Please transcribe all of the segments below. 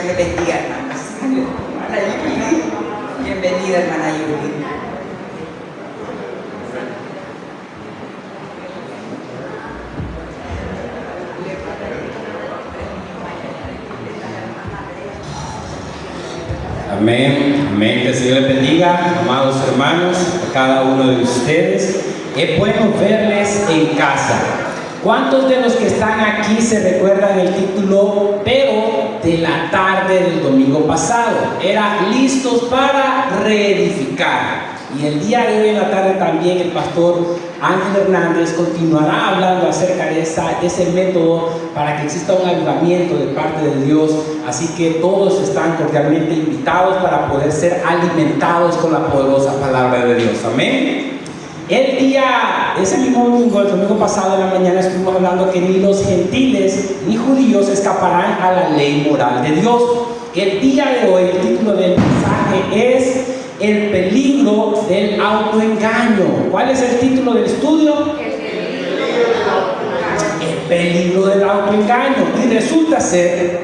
les bendiga, hermanas. Hermana Yuli, bienvenida, hermana Yuli. Amén, amén, que el Señor les bendiga, amados hermanos, a cada uno de ustedes. Es bueno verles en casa. ¿Cuántos de los que están aquí se recuerdan el título "Pero de la tarde del domingo pasado"? Era listos para reedificar. Y el día de hoy en la tarde también el pastor Ángel Hernández continuará hablando acerca de ese método para que exista un avivamiento de parte de Dios. Así que todos están cordialmente invitados para poder ser alimentados con la poderosa palabra de Dios. Amén. Ese mismo domingo, el domingo pasado en la mañana, estuvimos hablando que ni los gentiles ni judíos escaparán a la ley moral de Dios. El día de hoy, el título del mensaje es "El peligro del autoengaño". ¿Cuál es el título del estudio? El peligro del autoengaño. Y resulta ser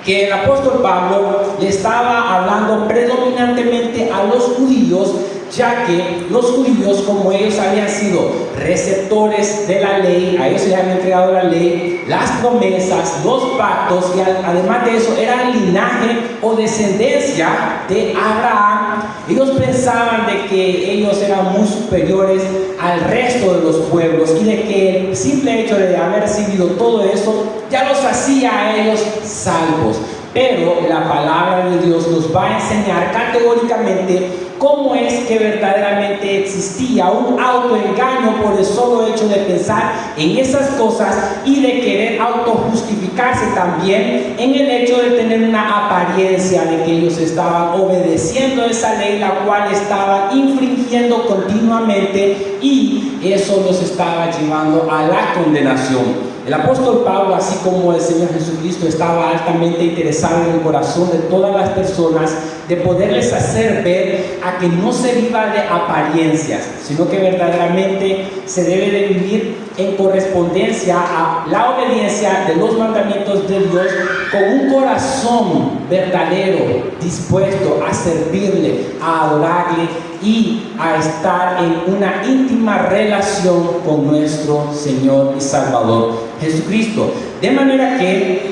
que el apóstol Pablo le estaba hablando predominantemente a los judíos, ya que los judíos, como ellos habían sido receptores de la ley, a ellos se les había entregado la ley, las promesas, los pactos, y además de eso eran linaje o descendencia de Abraham. Ellos pensaban de que ellos eran muy superiores al resto de los pueblos y de que el simple hecho de haber recibido todo eso ya los hacía a ellos salvos. Pero la palabra de Dios nos va a enseñar categóricamente cómo es que verdaderamente existía un autoengaño por el solo hecho de pensar en esas cosas y de querer autojustificarse también en el hecho de tener una apariencia de que ellos estaban obedeciendo esa ley, la cual estaban infringiendo continuamente, y eso los estaba llevando a la condenación. El apóstol Pablo, así como el Señor Jesucristo, estaba altamente interesado en el corazón de todas las personas de poderles hacer ver a que no se viva de apariencias, sino que verdaderamente se debe de vivir en correspondencia a la obediencia de los mandamientos de Dios, con un corazón verdadero, dispuesto a servirle, a adorarle y a estar en una íntima relación con nuestro Señor y Salvador Jesucristo. De manera que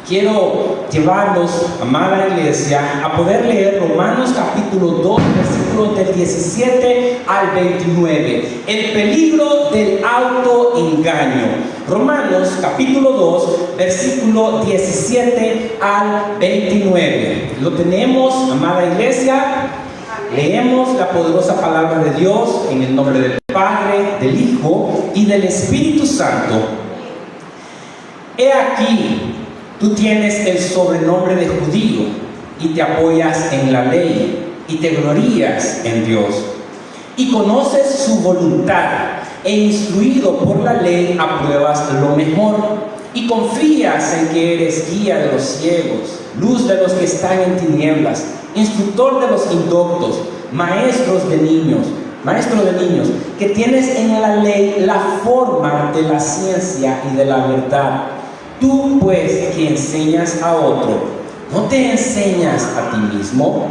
quiero llevarlos, amada iglesia, a poder leer Romanos capítulo 2, versículos del 17 al 29. El peligro del autoengaño. Romanos capítulo 2, versículo 17 al 29. ¿Lo tenemos, amada iglesia? Leemos la poderosa palabra de Dios en el nombre del Padre, del Hijo y del Espíritu Santo. He aquí, tú tienes el sobrenombre de judío y te apoyas en la ley y te glorías en Dios y conoces su voluntad, e instruido por la ley apruebas lo mejor y confías en que eres guía de los ciegos, luz de los que están en tinieblas, instructor de los indoctos, maestro de niños, que tienes en la ley la forma de la ciencia y de la verdad. Tú, pues, que enseñas a otro, ¿no te enseñas a ti mismo?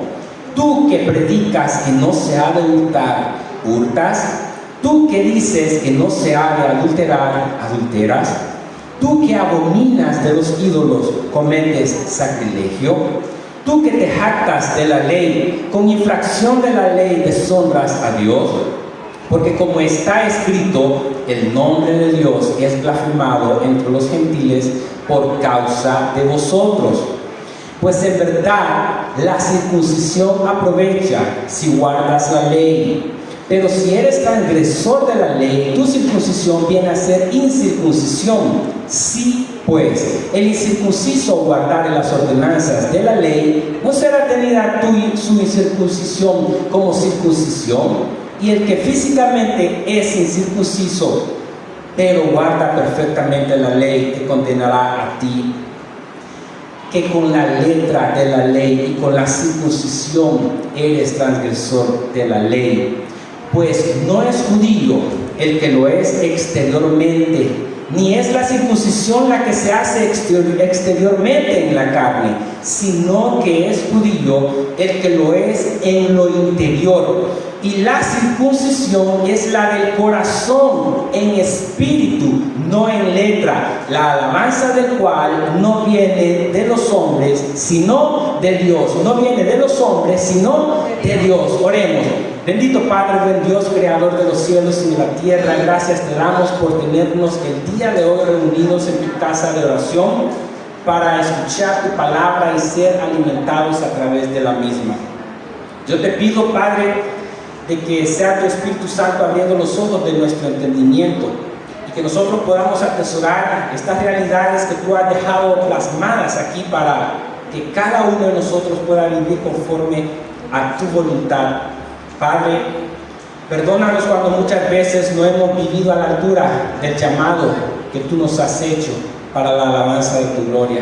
Tú que predicas que no se ha de hurtar, ¿hurtas? Tú que dices que no se ha de adulterar, ¿adulteras? Tú que abominas de los ídolos, ¿cometes sacrilegio? Tú que te jactas de la ley, con infracción de la ley deshonras a Dios. Porque como está escrito, el nombre de Dios es blasfemado entre los gentiles por causa de vosotros. Pues en verdad la circuncisión aprovecha si guardas la ley. Pero si eres transgresor de la ley, tu circuncisión viene a ser incircuncisión. Sí, pues, el incircunciso guardare las ordenanzas de la ley, ¿no será tenida su incircuncisión como circuncisión? Y el que físicamente es incircunciso, pero guarda perfectamente la ley, te condenará a ti, que con la letra de la ley y con la circuncisión eres transgresor de la ley. Pues no es judío el que lo es exteriormente, ni es la circuncisión la que se hace exteriormente en la carne, sino que es judío el que lo es en lo interior. Y la circuncisión es la del corazón, en espíritu, no en letra, la alabanza del cual no viene de los hombres, sino de Dios. No viene de los hombres, sino de Dios. Oremos. Bendito Padre, buen Dios, creador de los cielos y de la tierra, gracias te damos por tenernos el día de hoy reunidos en tu casa de oración para escuchar tu palabra y ser alimentados a través de la misma. Yo te pido, Padre, de que sea tu Espíritu Santo abriendo los ojos de nuestro entendimiento y que nosotros podamos atesorar estas realidades que tú has dejado plasmadas aquí para que cada uno de nosotros pueda vivir conforme a tu voluntad. Padre, perdónanos cuando muchas veces no hemos vivido a la altura del llamado que tú nos has hecho para la alabanza de tu gloria.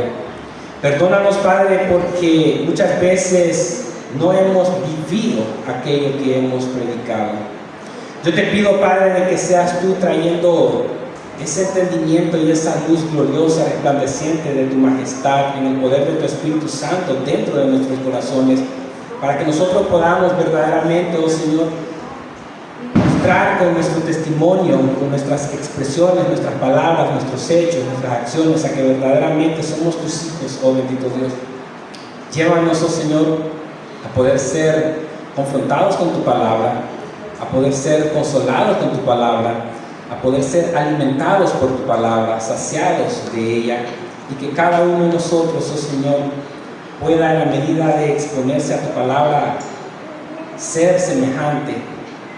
Perdónanos, Padre, porque muchas veces no hemos vivido aquello que hemos predicado. Yo te pido, Padre, de que seas tú trayendo ese entendimiento y esa luz gloriosa, resplandeciente de tu majestad en el poder de tu Espíritu Santo dentro de nuestros corazones, para que nosotros podamos verdaderamente, oh Señor, mostrar con nuestro testimonio, con nuestras expresiones, nuestras palabras, nuestros hechos, nuestras acciones, a que verdaderamente somos tus hijos, oh bendito Dios. Llévanos, oh Señor, a poder ser confrontados con tu palabra, a poder ser consolados con tu palabra, a poder ser alimentados por tu palabra, saciados de ella, y que cada uno de nosotros, oh Señor, pueda en la medida de exponerse a tu palabra ser semejante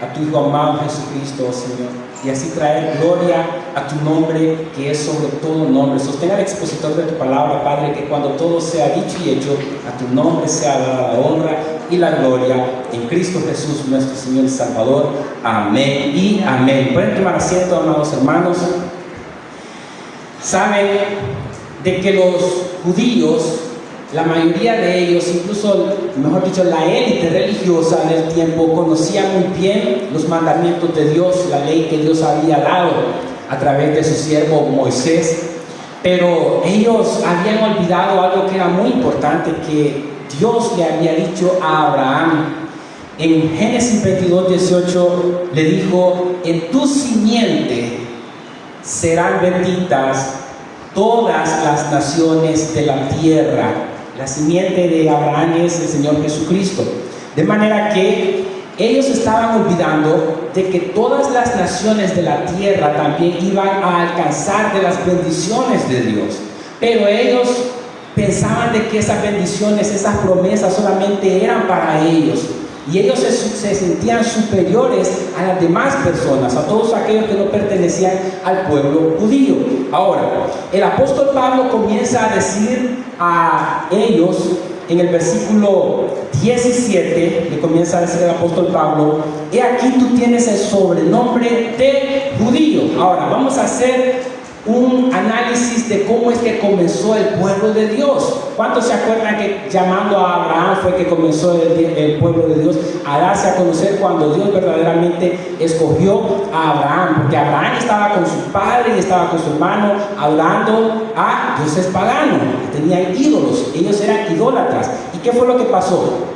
a tu Hijo amado Jesucristo, oh Señor, y así traer gloria a tu nombre, que es sobre todo nombre. Sostenga al expositor de tu palabra, Padre, que cuando todo sea dicho y hecho, a tu nombre sea dada la honra y la gloria en Cristo Jesús, nuestro Señor y Salvador. Amén y amén. Pueden tomar asiento, amados hermanos. Saben de que los judíos, la mayoría de ellos, incluso, mejor dicho, la élite religiosa del tiempo, conocía muy bien los mandamientos de Dios, la ley que Dios había dado a través de su siervo Moisés, pero ellos habían olvidado algo que era muy importante, que Dios le había dicho a Abraham. En Génesis 22:18 le dijo: en tu simiente serán benditas todas las naciones de la tierra. La simiente de Abraham es el Señor Jesucristo. De manera que ellos estaban olvidando de que todas las naciones de la tierra también iban a alcanzar de las bendiciones de Dios. Pero ellos pensaban de que esas bendiciones, esas promesas solamente eran para ellos. Y ellos se sentían superiores a las demás personas, a todos aquellos que no pertenecían al pueblo judío. Ahora, el apóstol Pablo comienza a decir a ellos, en el versículo 17, le comienza a decir el apóstol Pablo: he aquí tú tienes el sobrenombre de judío. Ahora, vamos a hacer un análisis de cómo es que comenzó el pueblo de Dios. ¿Cuántos se acuerdan que llamando a Abraham fue que comenzó el pueblo de Dios a darse a conocer cuando Dios verdaderamente escogió a Abraham? Porque Abraham estaba con su padre y estaba con su hermano adorando a dioses paganos, tenían ídolos, ellos eran idólatras. ¿Y qué fue lo que pasó?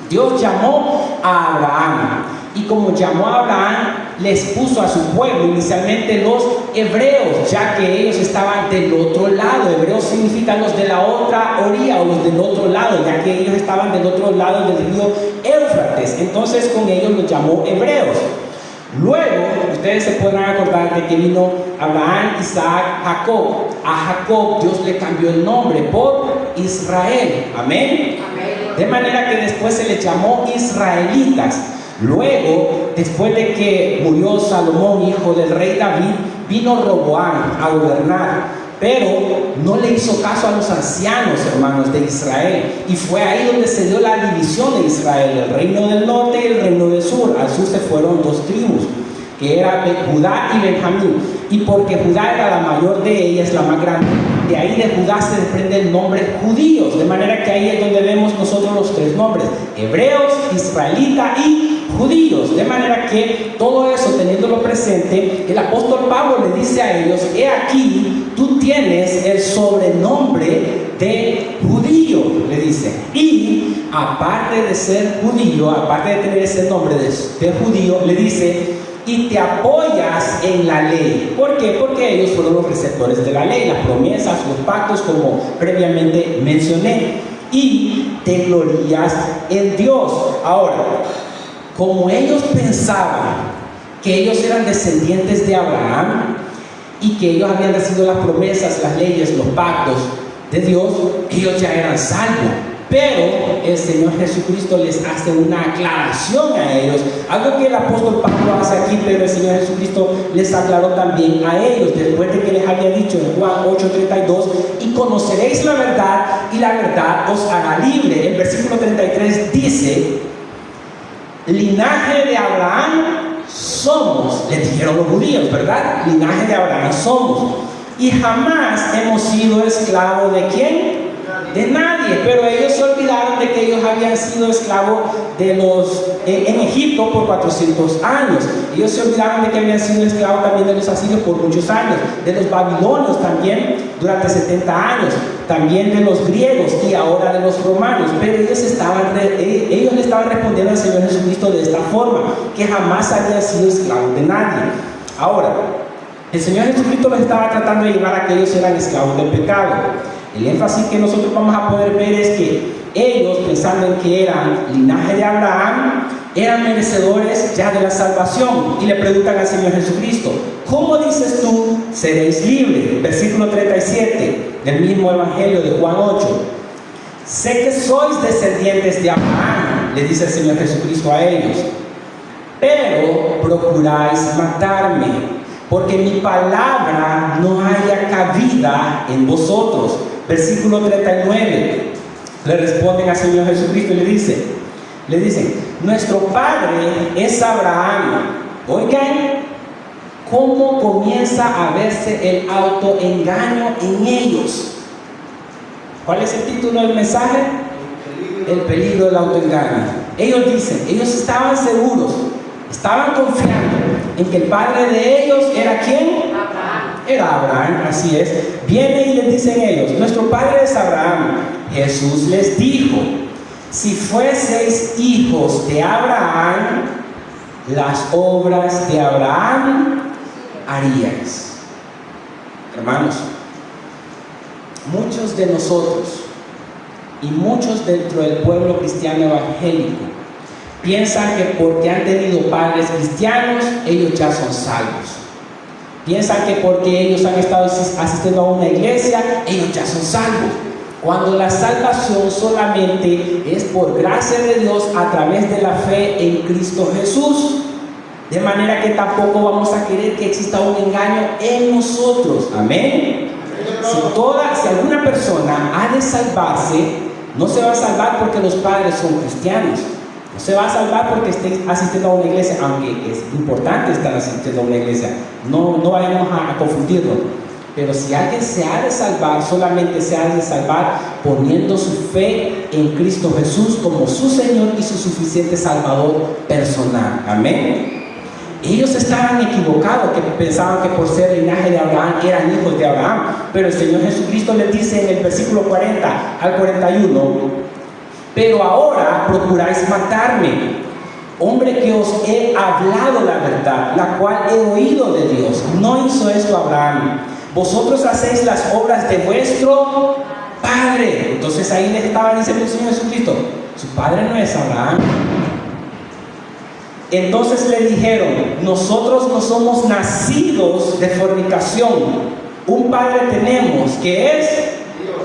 Dios llamó a Abraham, y como llamó a Abraham, les puso a su pueblo, inicialmente los hebreos, ya que ellos estaban del otro lado. Hebreos significan los de la otra orilla, o los del otro lado, ya que ellos estaban del otro lado del río Éufrates. Entonces con ellos los llamó hebreos. Luego, ustedes se podrán acordar de que vino Abraham, Isaac, Jacob. A Jacob Dios le cambió el nombre por Israel. Amén. De manera que después se les llamó israelitas. Luego, después de que murió Salomón, hijo del rey David, vino Roboam a gobernar, pero no le hizo caso a los ancianos, hermanos, de Israel, y fue ahí donde se dio la división de Israel, el reino del norte y el reino del sur. Al sur se fueron dos tribus, que era Judá y Benjamín, y porque Judá era la mayor de ellas, la más grande, de ahí de Judá se desprende el nombre judíos, de manera que ahí es donde vemos nosotros los tres nombres: hebreos, israelita y judíos. De manera que todo eso, teniéndolo presente, el apóstol Pablo le dice a ellos: he aquí, tú tienes el sobrenombre de judío, le dice. Y aparte de ser judío, aparte de tener ese nombre de judío, le dice: y te apoyas en la ley. ¿Por qué? Porque ellos fueron los receptores de la ley, las promesas, los pactos, como previamente mencioné. Y te glorías en Dios. Ahora, como ellos pensaban que ellos eran descendientes de Abraham y que ellos habían recibido las promesas, las leyes, los pactos de Dios, ellos ya eran salvos. Pero el Señor Jesucristo les hace una aclaración a ellos, algo que el apóstol Pablo hace aquí, pero el Señor Jesucristo les aclaró también a ellos, después de que les había dicho en Juan 8:32: y conoceréis la verdad, y la verdad os hará libre. El versículo 33 dice: linaje de Abraham somos, les dijeron los judíos, ¿verdad? Linaje de Abraham somos, y jamás hemos sido esclavos ¿de quién? De nadie. Pero ellos se olvidaron de que ellos habían sido esclavos de los en Egipto por 400 años. Ellos se olvidaron de que habían sido esclavos también de los asirios por muchos años, de los babilonios también durante 70 años, también de los griegos y ahora de los romanos. Pero ellos le estaban respondiendo al Señor Jesucristo de esta forma: que jamás habían sido esclavos de nadie. Ahora, el Señor Jesucristo los estaba tratando de llevar a que ellos eran esclavos del pecado. El énfasis que nosotros vamos a poder ver es que ellos, pensando en que eran linaje de Abraham, eran merecedores ya de la salvación, y le preguntan al Señor Jesucristo: ¿cómo dices tú seréis libres? Versículo 37 del mismo Evangelio de Juan 8: sé que sois descendientes de Abraham, le dice el Señor Jesucristo a ellos, pero procuráis matarme, porque mi palabra no haya cabida en vosotros. Versículo 39, le responden al Señor Jesucristo y le dicen: nuestro padre es Abraham. Oigan cómo comienza a verse el autoengaño en ellos. ¿Cuál es el título del mensaje? El peligro del autoengaño. Ellos dicen, ellos estaban seguros, estaban confiando en que el padre de ellos era ¿quién? Era Abraham, así es. Viene y les dicen ellos: nuestro padre es Abraham. Jesús les dijo: si fueseis hijos de Abraham, las obras de Abraham haríais. Hermanos, muchos de nosotros y muchos dentro del pueblo cristiano evangélico piensan que porque han tenido padres cristianos, ellos ya son salvos. Piensan que porque ellos han estado asistiendo a una iglesia, ellos ya son salvos. Cuando la salvación solamente es por gracia de Dios a través de la fe en Cristo Jesús. De manera que tampoco vamos a querer que exista un engaño en nosotros. Amén. Si alguna persona ha de salvarse, no se va a salvar porque los padres son cristianos. No se va a salvar porque esté asistiendo a una iglesia, aunque es importante estar asistiendo a una iglesia. No vayamos a confundirlo. Pero si alguien se ha de salvar, solamente se ha de salvar poniendo su fe en Cristo Jesús como su Señor y su suficiente Salvador personal. Amén. Ellos estaban equivocados, que pensaban que por ser linaje de Abraham eran hijos de Abraham. Pero el Señor Jesucristo les dice en el versículo 40 al 41: pero ahora procuráis matarme, hombre que os he hablado la verdad, la cual he oído de Dios. No hizo esto Abraham. Vosotros hacéis las obras de vuestro padre. Entonces ahí les estaba diciendo el Señor Jesucristo: su padre no es Abraham. Entonces le dijeron: nosotros no somos nacidos de fornicación, un padre tenemos que es Dios.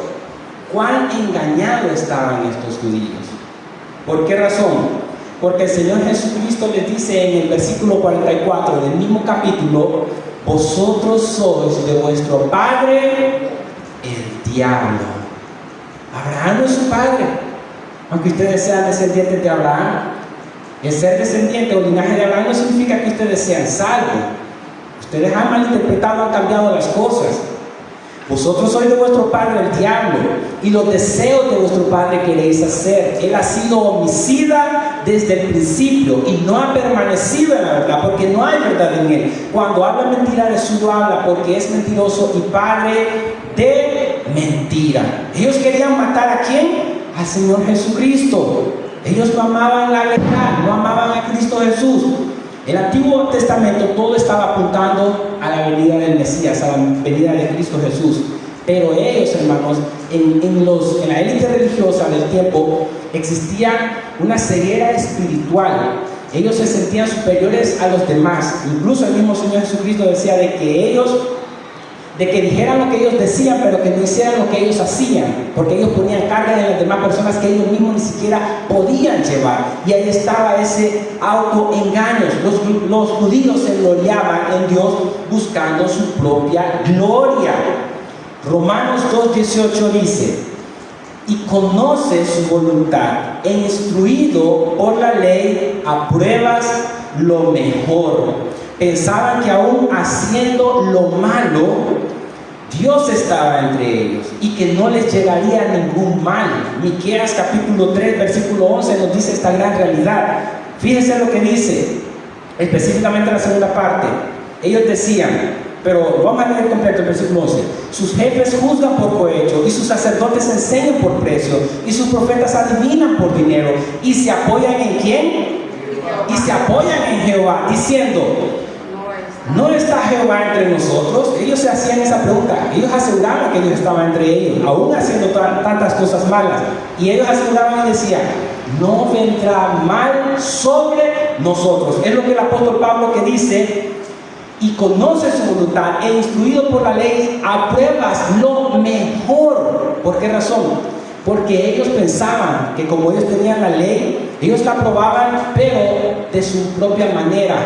¿Cuán engañados estaban estos judíos? ¿Por qué razón? Porque el Señor Jesucristo les dice en el versículo 44 del mismo capítulo: vosotros sois de vuestro padre el diablo. Abraham no es su padre, aunque ustedes sean descendientes de Abraham. El ser descendiente o linaje de Abraham no significa que ustedes sean salvos. Ustedes han malinterpretado, han cambiado las cosas. Vosotros sois de vuestro padre el diablo, y los deseos de vuestro padre queréis hacer. Él ha sido homicida desde el principio y no ha permanecido en la verdad, porque no hay verdad en él. Cuando habla mentira, de suyo habla, porque es mentiroso y padre de mentira. Ellos querían matar ¿a quién? Al Señor Jesucristo. Ellos no amaban la verdad, no amaban a Cristo Jesús. El Antiguo Testamento todo estaba apuntando a la venida del Mesías, a la venida de Cristo Jesús. Pero ellos, hermanos, en la élite religiosa del tiempo existía una ceguera espiritual. Ellos se sentían superiores a los demás. Incluso el mismo Señor Jesucristo decía de que dijeran lo que ellos decían, pero que no hicieran lo que ellos hacían, porque ellos ponían carga en las demás personas que ellos mismos ni siquiera podían llevar. Y ahí estaba ese autoengaño. Los judíos se gloriaban en Dios buscando su propia gloria. Romanos 2:18 dice: y conoce su voluntad, e instruido por la ley apruebas lo mejor. Pensaban que aún haciendo lo malo, Dios estaba entre ellos y que no les llegaría ningún mal. Miqueas capítulo 3 versículo 11 nos dice esta gran realidad. Fíjense lo que dice, específicamente en la segunda parte. Ellos decían, pero vamos a leer completo el versículo 11: sus jefes juzgan por cohecho, y sus sacerdotes enseñan por precio, y sus profetas adivinan por dinero, y se apoyan ¿en quién? Y se apoyan en Jehová, diciendo: ¿no está Jehová entre nosotros? Ellos se hacían esa pregunta. Ellos aseguraban que Dios estaba entre ellos, aún haciendo tantas cosas malas. Y ellos aseguraban y decían: no vendrá mal sobre nosotros. Es lo que el apóstol Pablo que dice: y conoce su voluntad, e instruido por la ley apruebas lo mejor. ¿Por qué razón? Porque ellos pensaban que como ellos tenían la ley, ellos la aprobaban, pero de su propia manera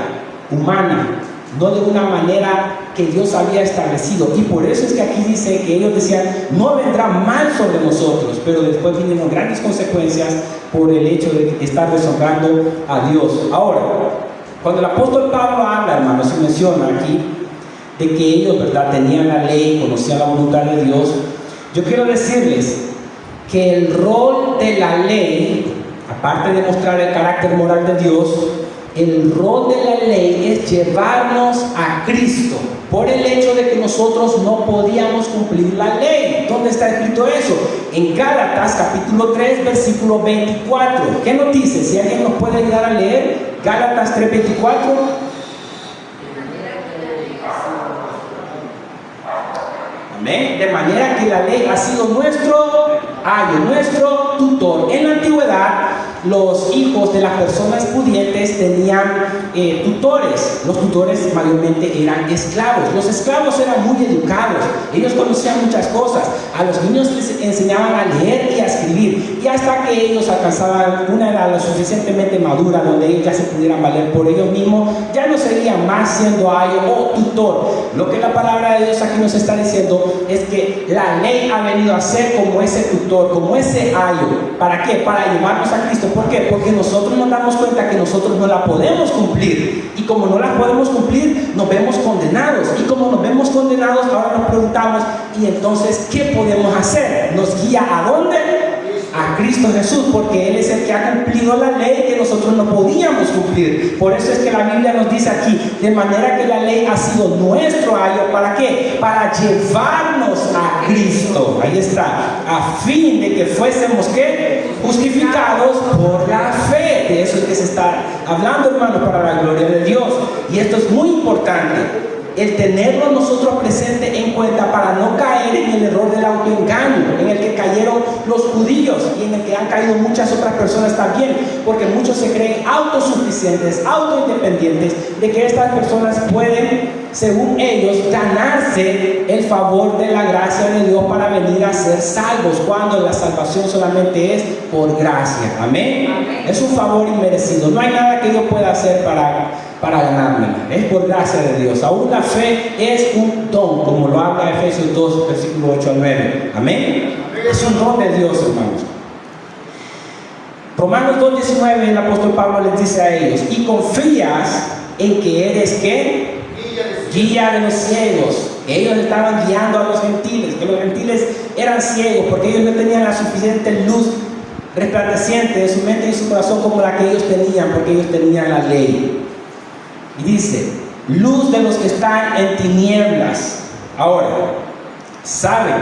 humana, no de una manera que Dios había establecido. Y por eso es que aquí dice que ellos decían: no vendrá mal sobre nosotros, pero después vinieron grandes consecuencias por el hecho de estar deshonrando a Dios. Ahora, cuando el apóstol Pablo habla, hermanos, y menciona aquí de que ellos, ¿verdad?, tenían la ley, conocían la voluntad de Dios, yo quiero decirles que el rol de la ley, aparte de mostrar el carácter moral de Dios, el rol de la ley es llevarnos a Cristo, por el hecho de que nosotros no podíamos cumplir la ley. ¿Dónde está escrito eso? En Gálatas capítulo 3 versículo 24. ¿Qué nos dice? Si alguien nos puede ayudar a leer Gálatas 3:24. Amén. De manera que la ley ha sido nuestro ayo, nuestro tutor. En la antigüedad, los hijos de las personas pudientes tenían tutores. Los tutores mayormente eran esclavos. Los esclavos eran muy educados. Ellos conocían muchas cosas. A los niños les enseñaban a leer y a escribir. Y hasta que ellos alcanzaban una edad lo suficientemente madura, donde ellos ya se pudieran valer por ellos mismos, ya no serían más siendo ayo o tutor. Lo que la palabra de Dios aquí nos está diciendo es que la ley ha venido a ser como ese tutor, como ese ayo. ¿Para qué? Para llevarnos a Cristo. ¿Por qué? Porque nosotros nos damos cuenta que nosotros no la podemos cumplir, y como no la podemos cumplir, nos vemos condenados, y como nos vemos condenados, ahora nos preguntamos: ¿y entonces qué podemos hacer? ¿Nos guía a dónde? A Cristo Jesús, porque Él es el que ha cumplido la ley que nosotros no podíamos cumplir. Por eso es que la Biblia nos dice aquí: de manera que la ley ha sido nuestro ayo. ¿Para qué? Para llevarnos a Cristo. Ahí está, a fin de que fuésemos ¿qué? Justificados por la fe. De eso es que se está hablando, hermanos, para la gloria de Dios. Y esto es muy importante, el tenerlo nosotros presente en cuenta, para no caer en el error del autoengaño en el que cayeron los judíos y en el que han caído muchas otras personas también, porque muchos se creen autosuficientes, autoindependientes, de que estas personas pueden, según ellos, ganarse el favor de la gracia de Dios para venir a ser salvos, cuando la salvación solamente es por gracia. Amén. Es un favor inmerecido. No hay nada que yo pueda hacer para ganármela. Es por gracia de Dios. Aún la fe es un don, como lo habla Efesios 2 versículo 8 al 9. Amén. Es un don de Dios, hermanos. Romanos 2:19, el apóstol Pablo les dice a ellos: y confías en que eres ¿qué? Guía de los ciegos, Ellos estaban guiando a los gentiles, que los gentiles eran ciegos porque ellos no tenían la suficiente luz resplandeciente de su mente y su corazón como la que ellos tenían, porque ellos tenían la ley. Y dice, luz de los que están en tinieblas. Ahora, saben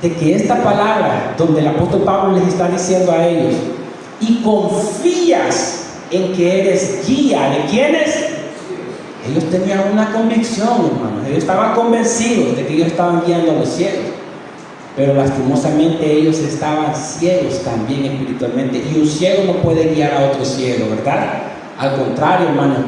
de que esta palabra, donde el apóstol Pablo les está diciendo a ellos, y confías en que eres guía de quienes, ellos tenían una convicción, hermanos. Ellos estaban convencidos de que ellos estaban guiando a los ciegos, pero lastimosamente ellos estaban ciegos también espiritualmente, y un ciego no puede guiar a otro ciego, ¿verdad? Al contrario, hermanos,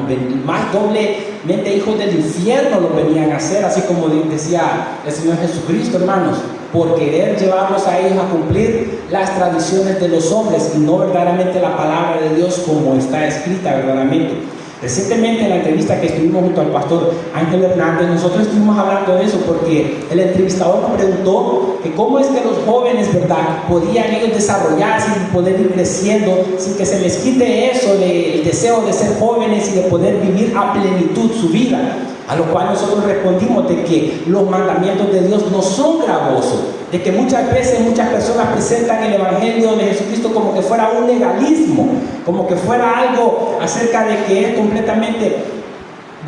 más doblemente hijos del infierno lo venían a hacer, así como decía el Señor Jesucristo, hermanos, por querer llevarlos a ellos a cumplir las tradiciones de los hombres y no verdaderamente la palabra de Dios como está escrita verdaderamente. Recientemente en la entrevista que estuvimos junto al pastor Ángel Hernández, nosotros estuvimos hablando de eso porque el entrevistador nos preguntó que cómo es que los jóvenes, ¿verdad?, podían ellos desarrollarse y poder ir creciendo sin que se les quite eso del deseo de ser jóvenes y de poder vivir a plenitud su vida. A lo cual nosotros respondimos de que los mandamientos de Dios no son gravosos, de que muchas veces muchas personas presentan el Evangelio de Jesucristo como que fuera un legalismo, como que fuera algo acerca de que es completamente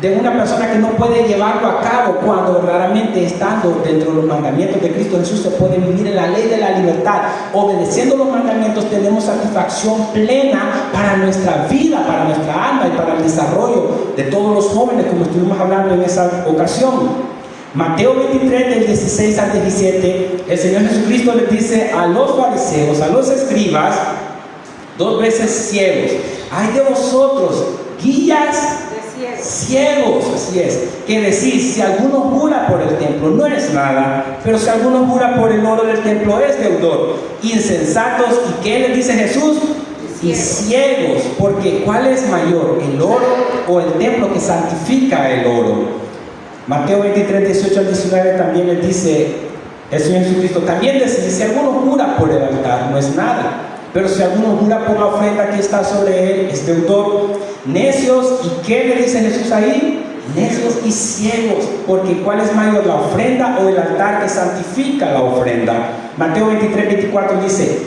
de una persona que no puede llevarlo a cabo, cuando verdaderamente estando dentro de los mandamientos de Cristo Jesús se puede vivir en la ley de la libertad. Obedeciendo los mandamientos tenemos satisfacción plena para nuestra vida, para nuestra alma y para el desarrollo de todos los jóvenes, como estuvimos hablando en esa ocasión. Mateo 23, del 16 al 17, el Señor Jesucristo les dice a los fariseos, a los escribas, dos veces ciegos: ay de vosotros, guías ciegos, así es, que decís, si alguno jura por el templo no es nada, pero si alguno jura por el oro del templo es deudor. Insensatos, ¿y qué les dice Jesús? Y ciegos, porque ¿cuál es mayor, el oro o el templo que santifica el oro? Mateo 23, 18 al 19 también les dice el Señor Jesucristo, también dice, si alguno jura por el altar no es nada, pero si alguno jura por la ofrenda que está sobre él es deudor. Necios, ¿y qué le dice Jesús ahí? Necios y ciegos, porque ¿cuál es mayor, la ofrenda o el altar que santifica la ofrenda? Mateo 23, 24 dice,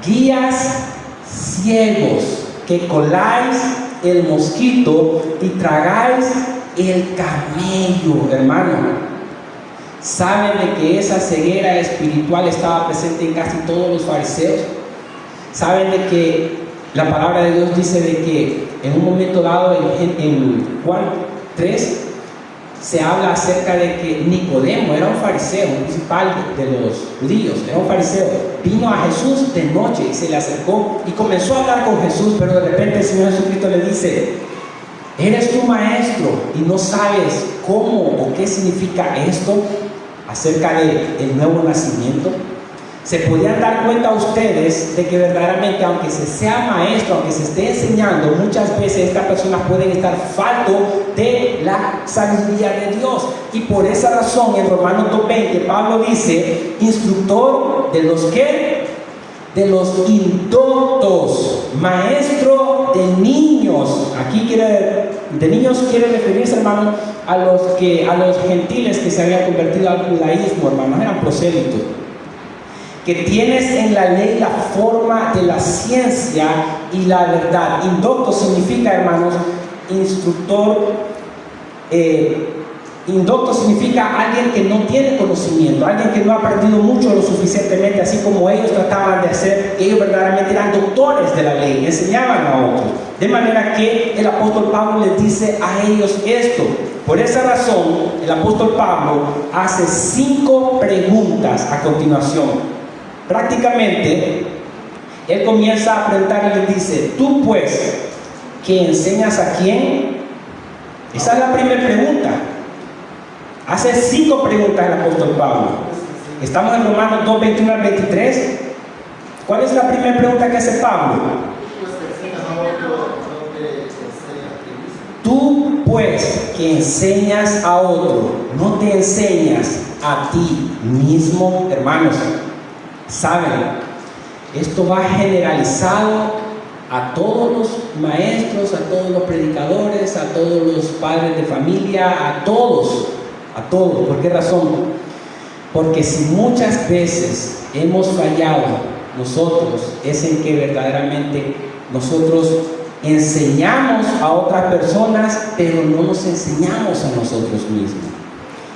guías ciegos, que coláis el mosquito y tragáis el camello, hermano. ¿Saben de que esa ceguera espiritual estaba presente en casi todos los fariseos? ¿Saben de que la palabra de Dios dice de que en un momento dado en Juan 3 se habla acerca de que Nicodemo era un fariseo, un principal de los judíos, era un fariseo, vino a Jesús de noche y se le acercó y comenzó a hablar con Jesús, pero de repente el Señor Jesucristo le dice, ¿eres tu maestro y no sabes cómo o qué significa esto acerca del nuevo nacimiento? Se podían dar cuenta ustedes de que verdaderamente, aunque se sea maestro, aunque se esté enseñando, muchas veces estas personas pueden estar falto de la sabiduría de Dios. Y por esa razón en Romanos 2:20 Pablo dice, instructor de los que, de los indoctos, maestro de niños. Aquí de niños quiere referirse, hermano, a los gentiles que se habían convertido al judaísmo, hermanos, eran prosélitos. Que tienes en la ley la forma de la ciencia y la verdad. Indocto significa, hermanos, instructor. Indocto significa alguien que no tiene conocimiento, alguien que no ha aprendido mucho lo suficientemente, así como ellos trataban de hacer. Ellos verdaderamente eran doctores de la ley, enseñaban a otros. De manera que el apóstol Pablo les dice a ellos esto. Por esa razón, el apóstol Pablo hace 5 preguntas a continuación. Prácticamente, él comienza a preguntar y les dice, tú pues, ¿que enseñas a quién? Esa es la primera pregunta. Hace 5 preguntas el apóstol Pablo. Estamos en Romanos 2, 21 al 23. ¿Cuál es la primera pregunta que hace Pablo? Tú pues, que enseñas a otro, ¿no te enseñas a ti mismo? Hermanos, ¿saben? Esto va generalizado a todos los maestros, a todos los predicadores, a todos los padres de familia, a todos. a todos. ¿Por qué razón? Porque si muchas veces hemos fallado nosotros, es en que verdaderamente nosotros enseñamos a otras personas, pero no nos enseñamos a nosotros mismos.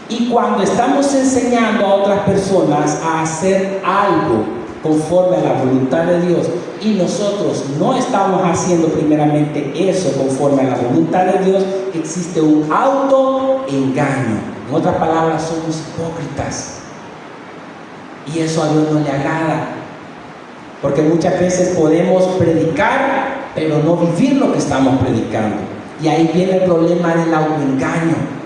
Y cuando estamos enseñando a otras personas a hacer algo conforme a la voluntad de Dios, y nosotros no estamos haciendo primeramente eso conforme a la voluntad de Dios, existe un autoengaño. En otras palabras, somos hipócritas. Y eso a Dios no le agrada. Porque muchas veces podemos predicar, pero no vivir lo que estamos predicando. Y ahí viene el problema del autoengaño.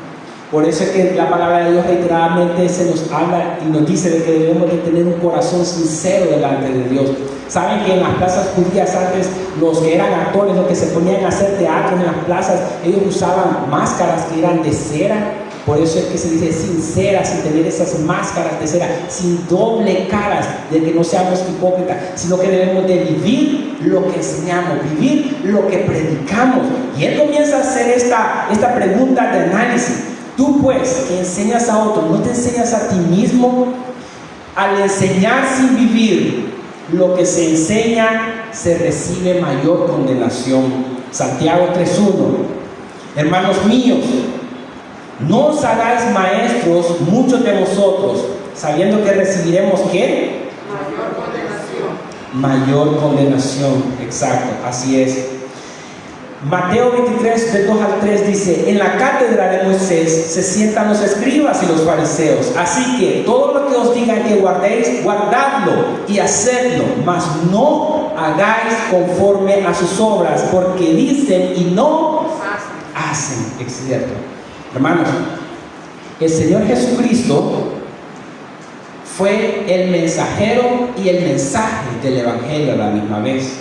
Por eso es que la palabra de Dios reiteradamente se nos habla y nos dice de que debemos de tener un corazón sincero delante de Dios. Saben que en las plazas judías antes, los que eran actores, los que se ponían a hacer teatro en las plazas, ellos usaban máscaras que eran de cera. Por eso es que se dice sincera, sin tener esas máscaras de cera, sin doble caras, de que no seamos hipócritas, sino que debemos de vivir lo que enseñamos, vivir lo que predicamos. Y él comienza a hacer esta pregunta de análisis. Tú pues, que enseñas a otros, ¿no te enseñas a ti mismo? Al enseñar sin vivir lo que se enseña, se recibe mayor condenación. Santiago 3:1. Hermanos míos, no os hagáis maestros muchos de vosotros, sabiendo que recibiremos ¿qué? Mayor condenación, exacto, así es. Mateo 23, de 2 al 3 dice: en la cátedra de Moisés se sientan los escribas y los fariseos, así que todo lo que os digan que guardéis, guardadlo y hacedlo, mas no hagáis conforme a sus obras, porque dicen y no hacen. Es cierto. Hermanos, el Señor Jesucristo fue el mensajero y el mensaje del Evangelio a la misma vez.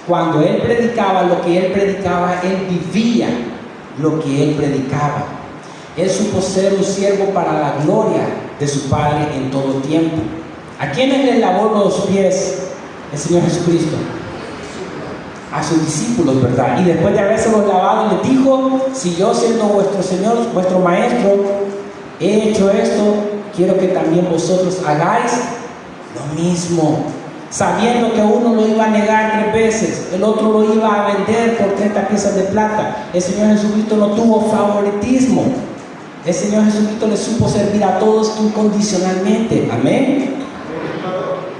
Cuando Él predicaba lo que Él predicaba, Él vivía lo que Él predicaba. Él supo ser un siervo para la gloria de su Padre en todo tiempo. ¿A quiénes le lavó los pies el Señor Jesucristo? A sus discípulos, ¿verdad? Y después de habérselos lavado, les dijo: si yo, siendo vuestro Señor, vuestro Maestro, he hecho esto, quiero que también vosotros hagáis lo mismo. Sabiendo que uno lo iba a negar 3 veces, el otro lo iba a vender por 30 piezas de plata. El Señor Jesucristo no tuvo favoritismo. El Señor Jesucristo le supo servir a todos incondicionalmente. Amén.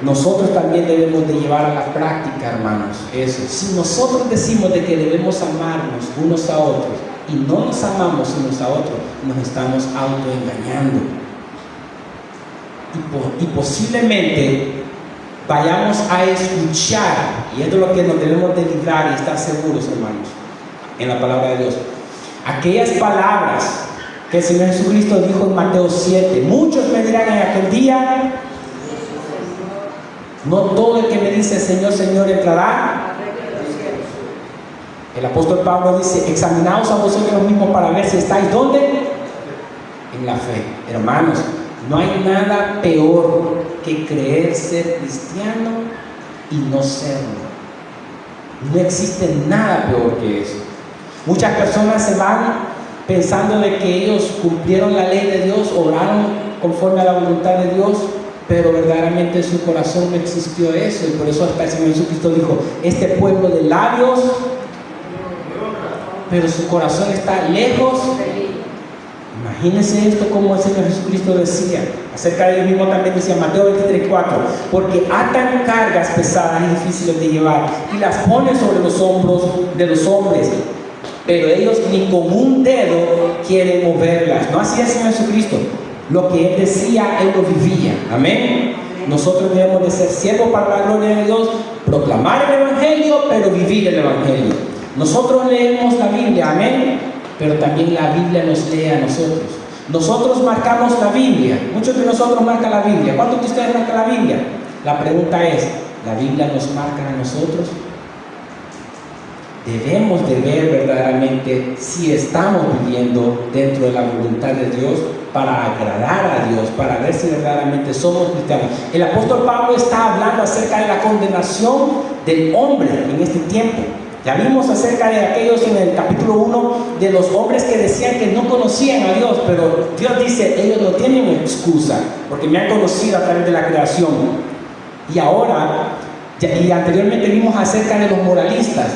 Nosotros también debemos de llevar a la práctica, hermanos, eso. Si nosotros decimos de que debemos amarnos unos a otros y no nos amamos unos a otros, nos estamos autoengañando. Y posiblemente vayamos a escuchar, y esto es lo que nos debemos de librar y estar seguros, hermanos, en la palabra de Dios. Aquellas palabras que el Señor Jesucristo dijo en Mateo 7: muchos me dirán en aquel día, no todo el que me dice Señor, Señor entrará. El apóstol Pablo dice: examinaos a vosotros mismos para ver si estáis ¿dónde? En la fe. Hermanos, no hay nada peor que creer ser cristiano y no serlo. No existe nada peor que eso. Muchas personas se van pensando de que ellos cumplieron la ley de Dios, oraron conforme a la voluntad de Dios, pero verdaderamente en su corazón no existió eso. Y por eso hasta el Señor Jesucristo dijo: este pueblo de labios, pero su corazón está lejos. Imagínense esto, como el Señor Jesucristo decía acerca de ellos mismos. También decía Mateo 23:4: porque atan cargas pesadas y difíciles de llevar y las ponen sobre los hombros de los hombres, pero ellos ni con un dedo quieren moverlas. No hacía el Señor Jesucristo. Lo que Él decía, Él lo vivía. Amén. Nosotros debemos de ser siervos para la gloria de Dios, proclamar el Evangelio, pero vivir el Evangelio. Nosotros leemos la Biblia, amén, pero también la Biblia nos lee a nosotros. Nosotros marcamos la Biblia. Muchos de nosotros marcan la Biblia. ¿Cuántos de ustedes marcan la Biblia? La pregunta es: ¿la Biblia nos marca a nosotros? Debemos de ver verdaderamente si estamos viviendo dentro de la voluntad de Dios, para agradar a Dios, para ver si verdaderamente somos cristianos. El apóstol Pablo está hablando acerca de la condenación del hombre en este tiempo. Ya vimos acerca de aquellos en el capítulo 1, de los hombres que decían que no conocían a Dios, pero Dios dice, ellos no tienen excusa, porque me han conocido a través de la creación. Y ahora, y anteriormente vimos acerca de los moralistas.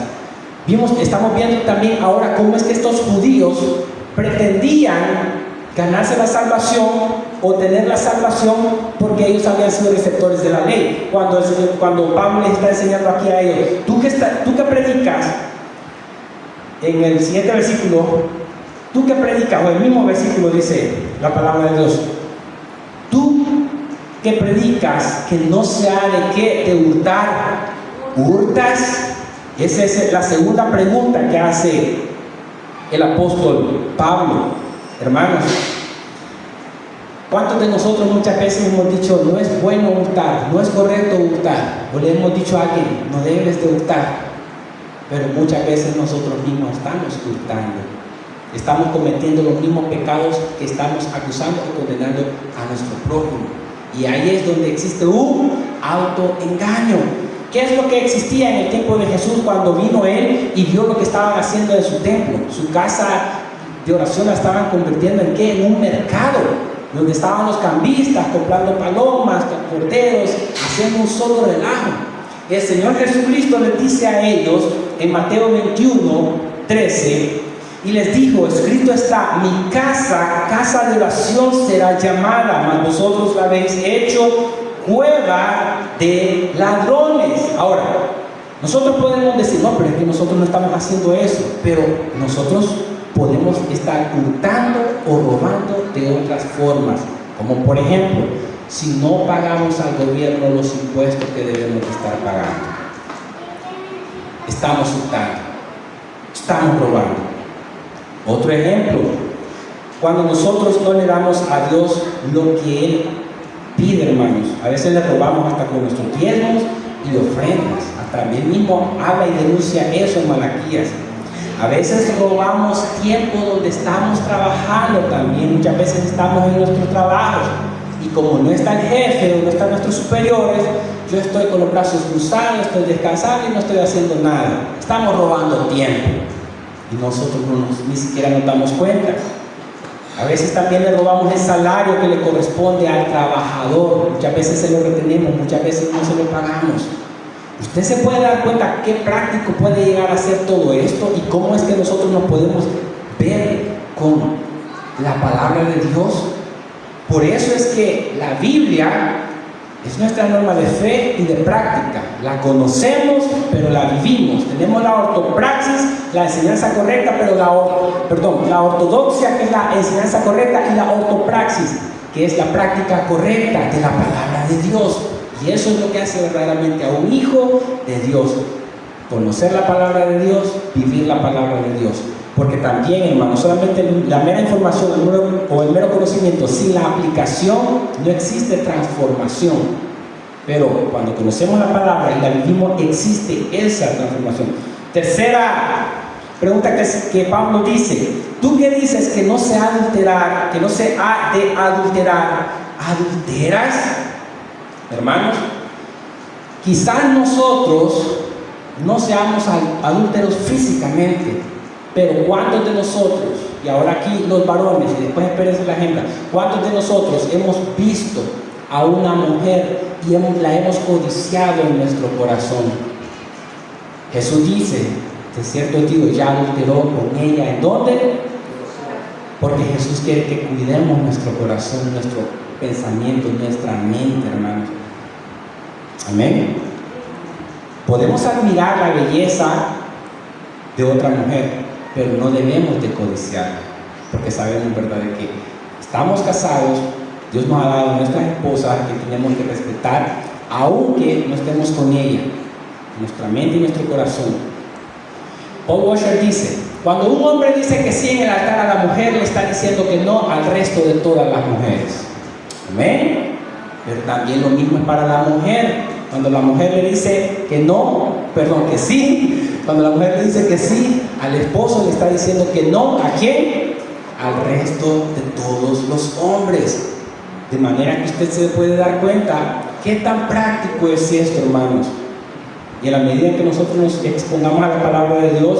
Estamos viendo también ahora cómo es que estos judíos pretendían ganarse la salvación o tener la salvación porque ellos habían sido receptores de la ley. Cuando Pablo les está enseñando aquí a ellos, tú que predicas, en el siguiente versículo, tú que predicas, o el mismo versículo dice la palabra de Dios, tú que predicas que no se ha de qué, de hurtar, ¿hurtas? Esa es la segunda pregunta que hace el apóstol Pablo. Hermanos, ¿cuántos de nosotros muchas veces hemos dicho no es bueno hurtar, no es correcto hurtar? O le hemos dicho a alguien, no debes de hurtar. Pero muchas veces nosotros mismos estamos hurtando. Estamos cometiendo los mismos pecados que estamos acusando y condenando a nuestro prójimo. Y ahí es donde existe un autoengaño. ¿Qué es lo que existía en el tiempo de Jesús cuando vino Él y vio lo que estaban haciendo en su templo? Su casa de oración la estaban convirtiendo en ¿qué? En un mercado, donde estaban los cambistas comprando palomas, corderos, haciendo un solo relajo. El Señor Jesucristo les dice a ellos en Mateo 21:13, y les dijo, escrito está, mi casa, casa de oración será llamada, mas vosotros la habéis hecho cueva de ladrones. Ahora, nosotros podemos decir, no, pero es que nosotros no estamos haciendo eso, pero nosotros podemos estar hurtando o robando de otras formas, como por ejemplo, si no pagamos al gobierno los impuestos que debemos estar pagando, estamos hurtando, estamos robando. Otro ejemplo, cuando nosotros no le damos a Dios lo que Él pide, hermanos, a veces le robamos hasta con nuestros diezmos y ofrendas. Hasta Él mismo habla y denuncia eso en Malaquías. A veces robamos tiempo donde estamos trabajando también. Muchas veces estamos en nuestros trabajos y como no está el jefe o no están nuestros superiores, yo estoy con los brazos cruzados, estoy descansando y no estoy haciendo nada. Estamos robando tiempo y nosotros ni siquiera nos damos cuenta. A veces también le robamos el salario que le corresponde al trabajador. Muchas veces se lo retenemos, muchas veces no se lo pagamos. Usted se puede dar cuenta qué práctico puede llegar a ser todo esto y cómo es que nosotros nos podemos ver con la palabra de Dios. Por eso es que la Biblia es nuestra norma de fe y de práctica. La conocemos, pero la vivimos. Tenemos la ortopraxis, la enseñanza correcta, pero la ortodoxia, que es la enseñanza correcta, y la ortopraxis, que es la práctica correcta de la palabra de Dios. Y eso es lo que hace verdaderamente a un hijo de Dios. Conocer la palabra de Dios, vivir la palabra de Dios. Porque también, hermano, solamente la mera información o el mero conocimiento, sin la aplicación no existe transformación. Pero cuando conocemos la palabra y la vivimos, existe esa transformación. Tercera pregunta que Pablo dice, ¿tú qué dices que no se ha de adulterar? ¿Adulteras? Hermanos, quizás nosotros no seamos adúlteros físicamente, pero ¿cuántos de nosotros, y ahora aquí los varones, y después espérense la agenda, ¿cuántos de nosotros hemos visto a una mujer y la hemos codiciado en nuestro corazón? Jesús dice, de cierto digo, ya adulteró con ella. ¿En dónde? Porque Jesús quiere que cuidemos nuestro corazón, nuestro pensamiento, nuestra mente, hermanos. Amén. Podemos admirar la belleza de otra mujer, pero no debemos de codiciarla, porque sabemos, ¿verdad?, de que estamos casados. Dios nos ha dado a nuestras esposas que tenemos que respetar, aunque no estemos con ella, nuestra mente y nuestro corazón. Paul Washer dice, cuando un hombre dice que sí en el altar a la mujer, le está diciendo que no al resto de todas las mujeres. Amén. Pero también lo mismo es para la mujer. Cuando la mujer le dice que sí, cuando la mujer le dice que sí, al esposo le está diciendo que no. ¿A quién? Al resto de todos los hombres. De manera que usted se puede dar cuenta qué tan práctico es esto, hermanos. Y en la medida en que nosotros nos expongamos a la palabra de Dios,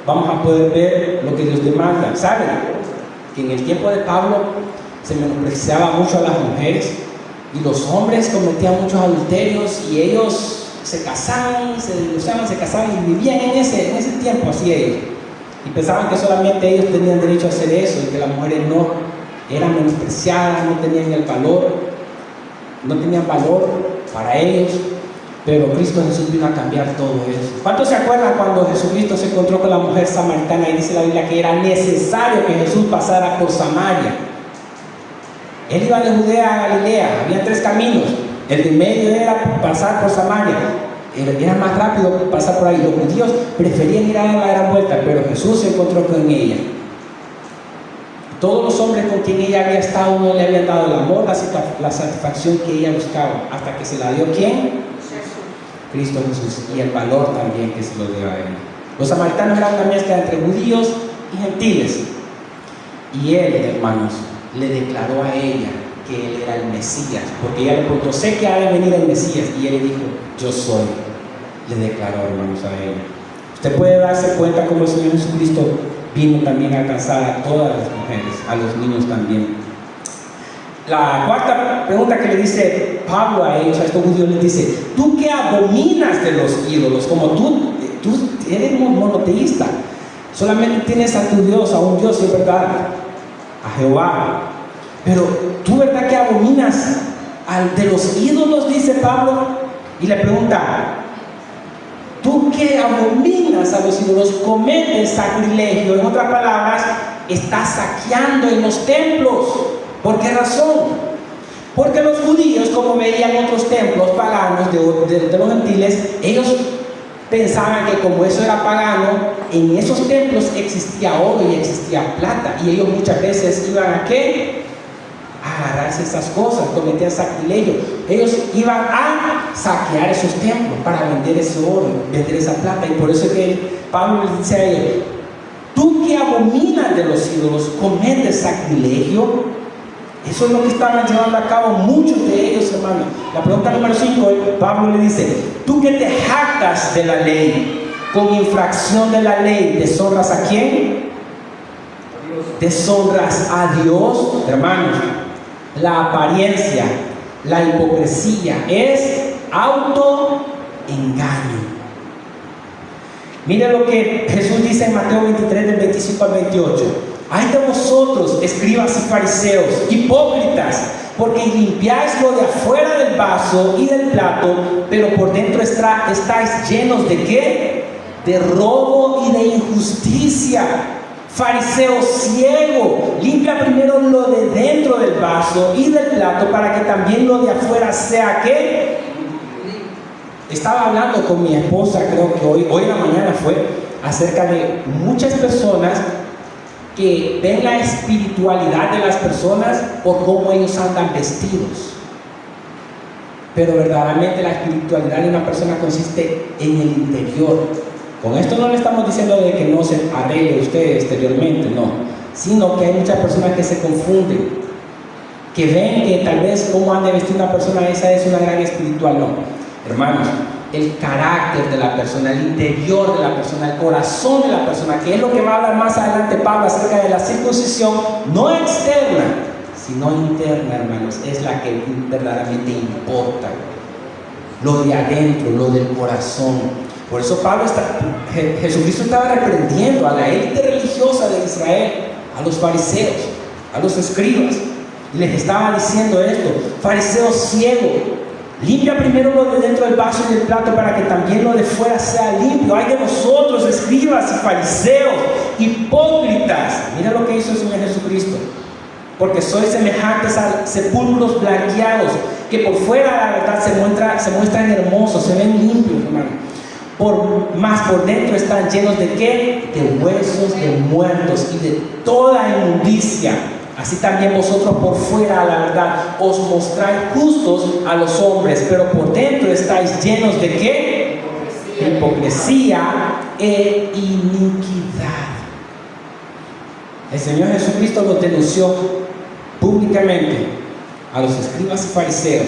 vamos a poder ver lo que Dios demanda. ¿Saben? Que en el tiempo de Pablo se menospreciaba mucho a las mujeres y los hombres cometían muchos adulterios y ellos se casaban, se divorciaban, se casaban y vivían en ese tiempo así ellos. Y pensaban que solamente ellos tenían derecho a hacer eso y que las mujeres no, eran menospreciadas, no tenían el valor, no tenían valor para ellos. Pero Cristo Jesús vino a cambiar todo eso. ¿Cuántos se acuerdan cuando Jesucristo se encontró con la mujer samaritana y dice la Biblia que era necesario que Jesús pasara por Samaria? Él iba de Judea a Galilea, había 3 caminos. El de medio era pasar por Samaria. Era más rápido pasar por ahí. Los judíos preferían ir a dar la gran vuelta, pero Jesús se encontró con ella. Todos los hombres con quien ella había estado no le habían dado el amor, la satisfacción que ella buscaba, hasta que se la dio ¿quién? Cristo Jesús, y el valor también que se lo dio a él. Los samaritanos eran una mezcla entre judíos y gentiles. Y él, hermanos, le declaró a ella que él era el Mesías, porque ella le preguntó, sé que ha de venir el Mesías, y él le dijo, yo soy. Le declaró, hermanos, a ella. Usted puede darse cuenta cómo el Señor Jesucristo vino también a alcanzar a todas las mujeres, a los niños también. La cuarta pregunta que le dice Pablo a ellos, a estos judíos, les dice, ¿tú qué abominas de los ídolos? Como tú eres monoteísta, solamente tienes a tu Dios, a un Dios, es verdad, a Jehová. Pero tú, ¿verdad que abominas de los ídolos? Dice Pablo, y le pregunta, ¿tú qué abominas a los ídolos? Cometes sacrilegio. En otras palabras, estás saqueando en los templos. ¿Por qué razón? Porque los judíos, como veían otros templos paganos de los gentiles, ellos pensaban que como eso era pagano, en esos templos existía oro y existía plata, y ellos muchas veces iban a ¿qué? A agarrarse esas cosas, cometían sacrilegio. Ellos iban a saquear esos templos para vender ese oro, vender esa plata, y por eso es que Pablo le dice a ellos, tú que abominas de los ídolos, cometes sacrilegio. Eso es lo que estaban llevando a cabo muchos de ellos, hermanos. La pregunta número 5, Pablo le dice, tú que te jactas de la ley, con infracción de la ley, ¿deshonras a quién? Deshonras a Dios. Hermanos, la apariencia, la hipocresía es autoengaño. Mire lo que Jesús dice en Mateo 23, del 25 al 28. Ay de vosotros, escribas y fariseos, hipócritas, porque limpiáis lo de afuera del vaso y del plato, pero por dentro estáis llenos de ¿qué? De robo y de injusticia. Fariseo ciego, limpia primero lo de dentro del vaso y del plato, para que también lo de afuera sea ¿qué? Estaba hablando con mi esposa, creo que hoy en la mañana fue, acerca de muchas personas que ven la espiritualidad de las personas por cómo ellos andan vestidos. Pero verdaderamente la espiritualidad de una persona consiste en el interior. Con esto no le estamos diciendo de que no se arregle usted exteriormente, no, sino que hay muchas personas que se confunden, que ven que tal vez cómo anda vestida una persona, esa es una gran espiritual. No, hermanos, el carácter de la persona, el interior de la persona, el corazón de la persona, que es lo que va a hablar más adelante Pablo acerca de la circuncisión, no externa, sino interna, hermanos, es la que verdaderamente importa. Lo de adentro, lo del corazón. Por eso Jesucristo estaba reprendiendo a la élite religiosa de Israel, a los fariseos, a los escribas, y les estaba diciendo esto: fariseo ciego, limpia primero lo de dentro del vaso y del plato, para que también lo de fuera sea limpio. Ay de vosotros, escribas y fariseos, hipócritas. Mira lo que hizo el Señor Jesucristo. Porque sois semejantes a sepulcros blanqueados, que por fuera la verdad se muestran hermosos, se ven limpios, hermano. Más por dentro están llenos de ¿qué? De huesos de muertos y de toda inmundicia. Así también vosotros por fuera, la verdad, os mostráis justos a los hombres, pero por dentro estáis llenos de ¿qué? De hipocresía e iniquidad. El Señor Jesucristo los denunció públicamente a los escribas y fariseos,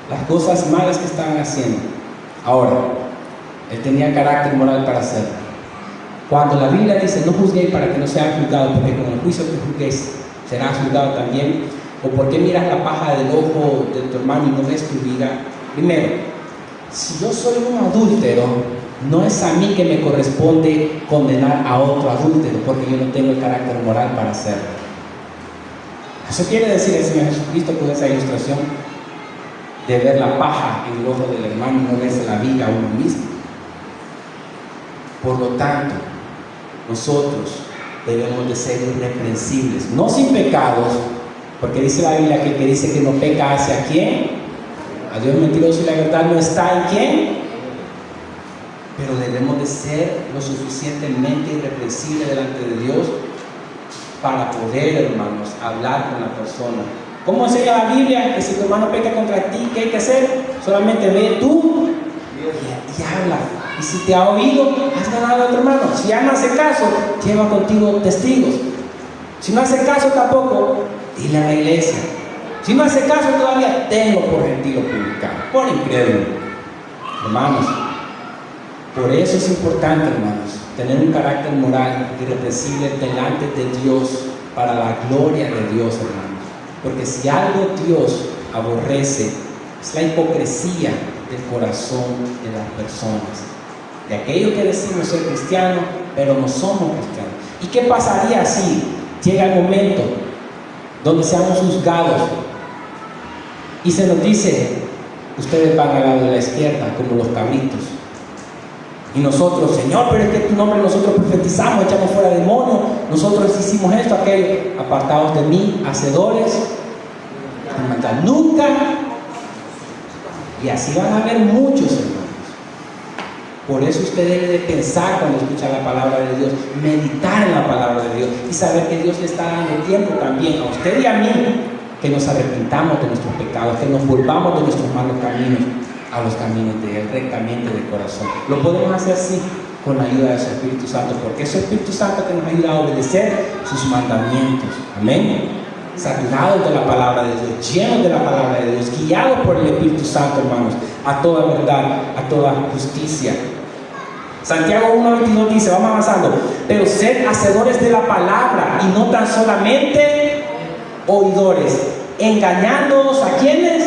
las cosas malas que estaban haciendo. Ahora, Él tenía carácter moral para hacerlo. Cuando la Biblia dice no juzguéis para que no sean juzgados, porque con el juicio que juzguéis serás juzgado también, o por qué miras la paja del ojo de tu hermano y no ves tu viga. Primero, si yo soy un adúltero, no es a mí que me corresponde condenar a otro adúltero, porque yo no tengo el carácter moral para hacerlo. Eso quiere decir el Señor Jesucristo con esa ilustración de ver la paja en el ojo del hermano y no verse la viga a uno mismo. Por lo tanto, nosotros debemos de ser irreprensibles, no sin pecados, porque dice la Biblia que el que dice que no peca hacia quién, a Dios mentiroso, y la verdad no está en quién. Pero debemos de ser lo suficientemente irreprensibles delante de Dios para poder, hermanos, hablar con la persona. ¿Cómo enseña la Biblia? Que si tu hermano peca contra ti, ¿qué hay que hacer? Solamente ve tú y habla. Y si te ha oído, has ganado a tu hermano. Si ya no hace caso, lleva contigo testigos. Si no hace caso tampoco, dile a la iglesia. Si no hace caso todavía, tenlo por gentil o publicano, por incrédulo. Hermanos, por eso es importante, hermanos, tener un carácter moral irreprensible delante de Dios, para la gloria de Dios, hermanos. Porque si algo Dios aborrece, es la hipocresía del corazón de las personas, de aquellos que decimos ser cristianos, pero no somos cristianos. ¿Y qué pasaría si llega el momento donde seamos juzgados y se nos dice, ustedes van al lado de la izquierda como los cabritos? Y nosotros, Señor, pero es que tu nombre nosotros profetizamos, echamos fuera demonios, nosotros hicimos esto, aquello. Apartados de mí, hacedores de maldad. Nunca. Y así van a haber muchos, hermanos. Por eso usted debe de pensar cuando escucha la palabra de Dios, meditar en la palabra de Dios y saber que Dios le está dando tiempo también a usted y a mí que nos arrepintamos de nuestros pecados, que nos volvamos de nuestros malos caminos a los caminos de Él rectamente de corazón. Lo podemos hacer así con la ayuda de su Espíritu Santo, porque es el Espíritu Santo que nos ayuda a obedecer sus mandamientos. Amén. Saturados de la palabra de Dios, llenos de la palabra de Dios, guiados por el Espíritu Santo, hermanos, a toda verdad, a toda justicia. Santiago 1:22 dice, vamos avanzando, pero sed hacedores de la palabra y no tan solamente oidores, engañándoos a quienes,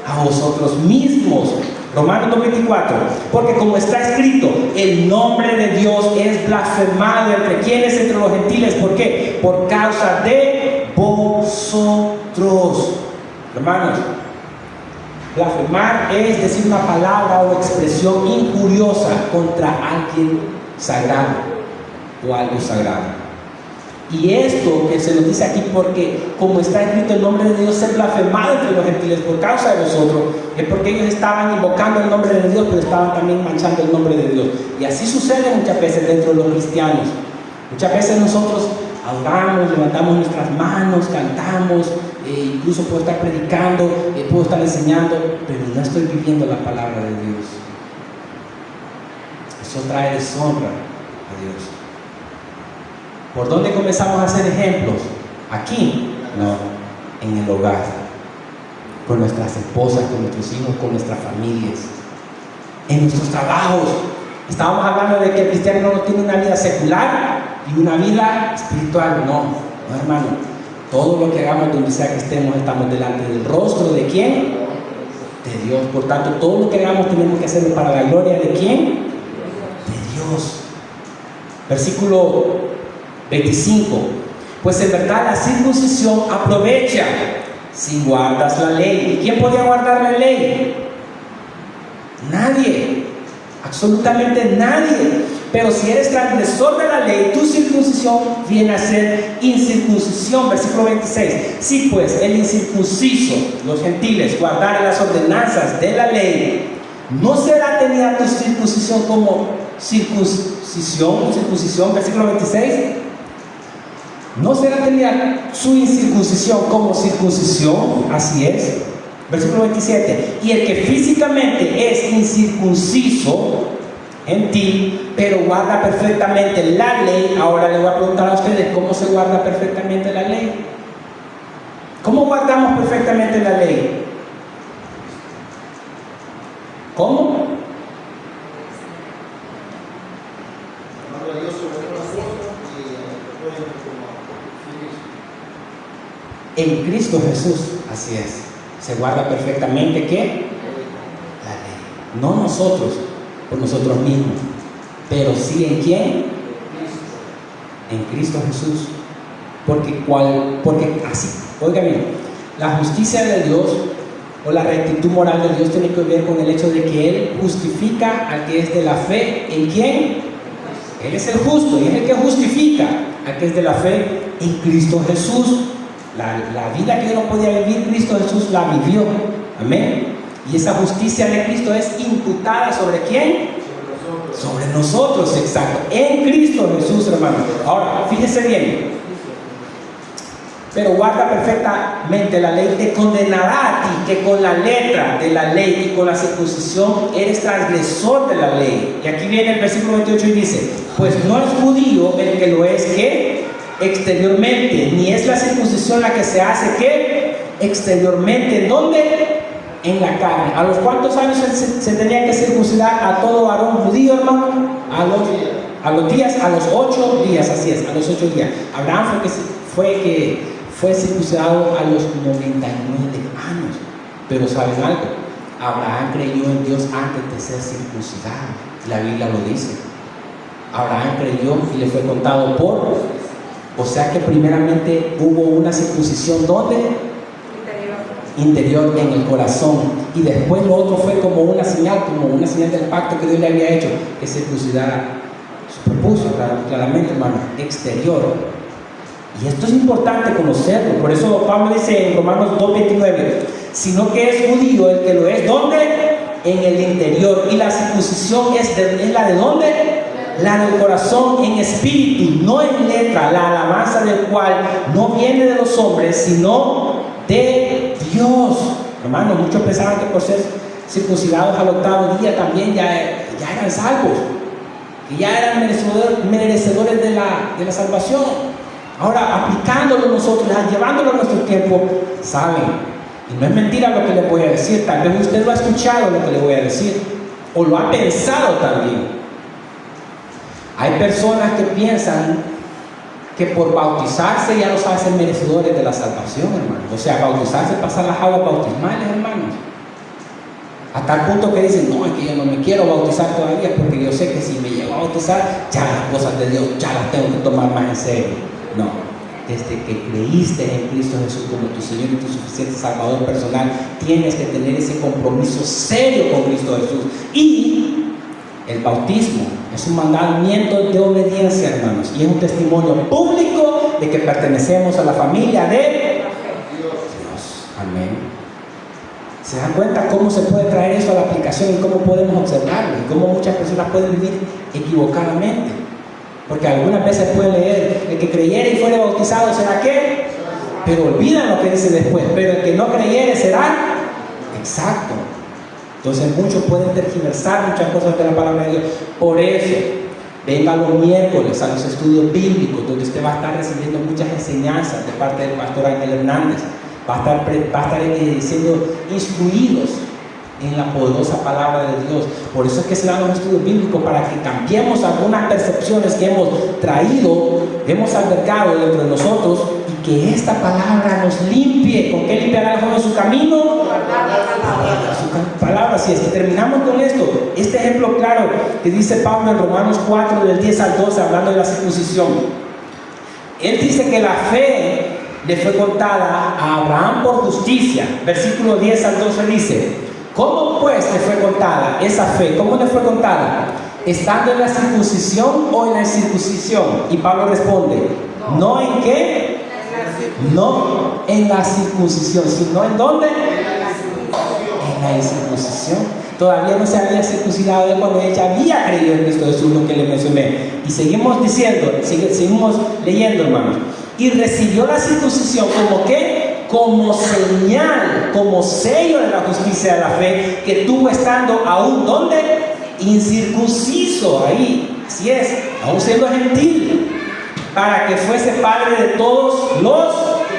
a vosotros mismos. Romanos 2:24, porque como está escrito, el nombre de Dios es blasfemado entre quienes, entre los gentiles. ¿Por qué? Por causa de vosotros. Hermanos, blasfemar es decir una palabra o expresión injuriosa contra alguien sagrado o algo sagrado. Y esto que se nos dice aquí, porque como está escrito el nombre de Dios es blasfemado entre los gentiles por causa de vosotros, es porque ellos estaban invocando el nombre de Dios, pero estaban también manchando el nombre de Dios. Y así sucede muchas veces dentro de los cristianos. Muchas veces nosotros adoramos, levantamos nuestras manos, cantamos, incluso puedo estar predicando, puedo estar enseñando, pero no estoy viviendo la palabra de Dios. Eso trae deshonra a Dios. ¿Por dónde comenzamos a hacer ejemplos? ¿Aquí? No, en el hogar, con nuestras esposas, con nuestros hijos, con nuestras familias, en nuestros trabajos. Estábamos hablando de que el cristiano no tiene una vida secular y una vida espiritual. No, hermano. Todo lo que hagamos donde sea que estemos, estamos delante del rostro ¿de quién? De Dios. Por tanto, todo lo que hagamos tenemos que hacerlo para la gloria ¿de quién? De Dios. Versículo 25, pues en verdad la circuncisión aprovecha si guardas la ley. ¿Y quién podía guardar la ley? Nadie, absolutamente nadie. Pero si eres transgresor de la ley, tu circuncisión viene a ser incircuncisión. Versículo 26, si pues el incircunciso, los gentiles, guardare las ordenanzas de la ley, ¿no será tenida tu circuncisión como circuncisión? Versículo 26, ¿no será tenida su incircuncisión como circuncisión? Así es. Versículo 27, y el que físicamente es incircunciso en ti, pero guarda perfectamente la ley. Ahora le voy a preguntar a ustedes, ¿cómo se guarda perfectamente la ley? ¿Cómo guardamos perfectamente la ley? ¿Cómo? En Cristo Jesús, así es. Se guarda perfectamente ¿qué? La ley. No nosotros, por nosotros mismos, pero sí en quién? En Cristo Jesús. Porque así, oiga bien, la justicia de Dios o la rectitud moral de Dios tiene que ver con el hecho de que Él justifica al que es de la fe. ¿En quién? Él es el justo y es el que justifica al que es de la fe en Cristo Jesús. La vida que yo no podía vivir, Cristo Jesús la vivió. Amén. Y esa justicia de Cristo es imputada ¿sobre quién? Sobre nosotros, exacto. En Cristo Jesús, hermano. Ahora, fíjese bien. Pero guarda perfectamente la ley, te condenará a ti que con la letra de la ley y con la circuncisión eres transgresor de la ley. Y aquí viene el versículo 28 y dice: pues no es judío el que lo es que exteriormente, ni es la circuncisión la que se hace que exteriormente. ¿Dónde? En la carne. ¿A los cuántos años se tenía que circuncidar a todo varón judío, hermano? A los días, a los 8 días, así es, a los 8 días. Abraham fue circuncidado a los 99 años. Pero ¿saben algo? Abraham creyó en Dios antes de ser circuncidado. La Biblia lo dice. Abraham creyó y le fue contado por. O sea que primeramente hubo una circuncisión, ¿dónde? Interior en el corazón. Y después lo otro fue como una señal del pacto que Dios le había hecho, que circuncidara su prepucio, claramente, hermano, exterior. Y esto es importante conocerlo. Por eso Pablo dice en Romanos 2:29, sino que es judío el que lo es, ¿dónde? En el interior. Y la circuncisión es la de ¿dónde? La del corazón, en espíritu, no en letra, la alabanza del cual no viene de los hombres, sino de Dios. Hermano, muchos pensaban que por ser circuncidados al 8º día también ya eran salvos, que ya eran merecedores de la salvación. Ahora, aplicándolo nosotros, llevándolo a nuestro tiempo, saben, y no es mentira lo que les voy a decir, tal vez usted lo ha escuchado lo que le voy a decir, o lo ha pensado también. Hay personas que piensan que por bautizarse ya los hacen merecedores de la salvación, hermanos. O sea, bautizarse, pasar las aguas bautismales, hermanos. Hasta el punto que dicen, no, es que yo no me quiero bautizar todavía porque yo sé que si me llego a bautizar, ya las cosas de Dios ya las tengo que tomar más en serio. No, desde que creíste en Cristo Jesús como tu Señor y tu suficiente Salvador personal, tienes que tener ese compromiso serio con Cristo Jesús. Y el bautismo es un mandamiento de obediencia, hermanos, y es un testimonio público de que pertenecemos a la familia de Dios. Amén. ¿Se dan cuenta cómo se puede traer eso a la aplicación y cómo podemos observarlo? Y cómo muchas personas pueden vivir equivocadamente. Porque algunas veces pueden leer, el que creyere y fuere bautizado será ¿qué? Pero olvidan lo que dice después, pero el que no creyere será exacto. Entonces muchos pueden tergiversar muchas cosas de la palabra de Dios. Por eso, venga los miércoles a los estudios bíblicos, donde usted va a estar recibiendo muchas enseñanzas de parte del pastor Ángel Hernández. Va a estar siendo instruidos en la poderosa palabra de Dios. Por eso es que se dan los estudios bíblicos, para que cambiemos algunas percepciones que hemos traído, hemos albergado dentro de nosotros, y que esta palabra nos limpie. ¿Con qué limpiará el joven su camino? Su palabra. Así es. Y terminamos con esto, este ejemplo claro que dice Pablo en Romanos 4 del 10 al 12, hablando de la circuncisión. Él dice que la fe le fue contada a Abraham por justicia. Versículo 10 al 12 dice: ¿cómo pues le fue contada esa fe? ¿Cómo le fue contada? ¿Estando en la circuncisión o en la incircuncisión? Y Pablo responde: ¿no en qué? No en la circuncisión, sino ¿en dónde? En la incircuncisión. Todavía no se había circuncidado él cuando ella había creído en Cristo Jesús, lo que le mencioné. Y seguimos diciendo, seguimos leyendo, hermanos. Y recibió la circuncisión como ¿qué? Como señal, como sello de la justicia de la fe que tuvo estando aún ¿dónde? Incircunciso, ahí, así es, aún siendo gentil, para que fuese padre de todos los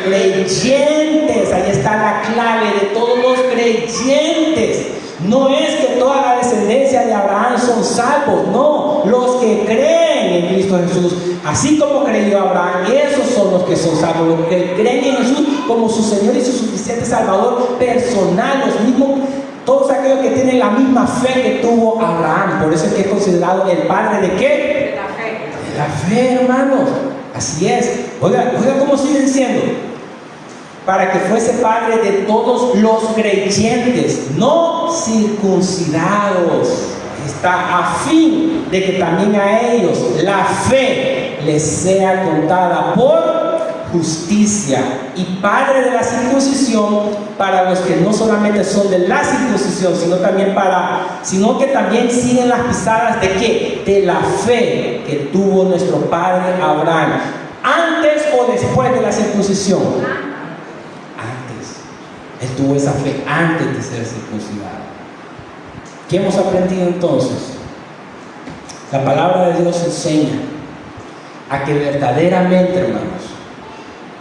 creyentes. Ahí está la clave, de todos los creyentes. No es que toda la descendencia de Abraham son salvos, no, los que creen en Cristo Jesús, así como creyó Abraham, esos son los que son salvos, los que creen en Jesús como su Señor y su suficiente Salvador personal, los mismos, todos aquellos que tienen la misma fe que tuvo Abraham. Por eso es que es considerado el padre ¿de qué? De la fe. De la fe, hermanos. Así es. Oiga cómo siguen siendo. Para que fuese padre de todos los creyentes, no circuncidados. Está a fin de que también a ellos la fe les sea contada por justicia, y padre de la circuncisión para los que no solamente son de la circuncisión, sino que también siguen las pisadas de ¿qué? De la fe que tuvo nuestro padre Abraham, antes o después de la circuncisión. Antes. Él tuvo esa fe antes de ser circuncidado. ¿Qué hemos aprendido entonces? La palabra de Dios enseña a que verdaderamente, hermanos,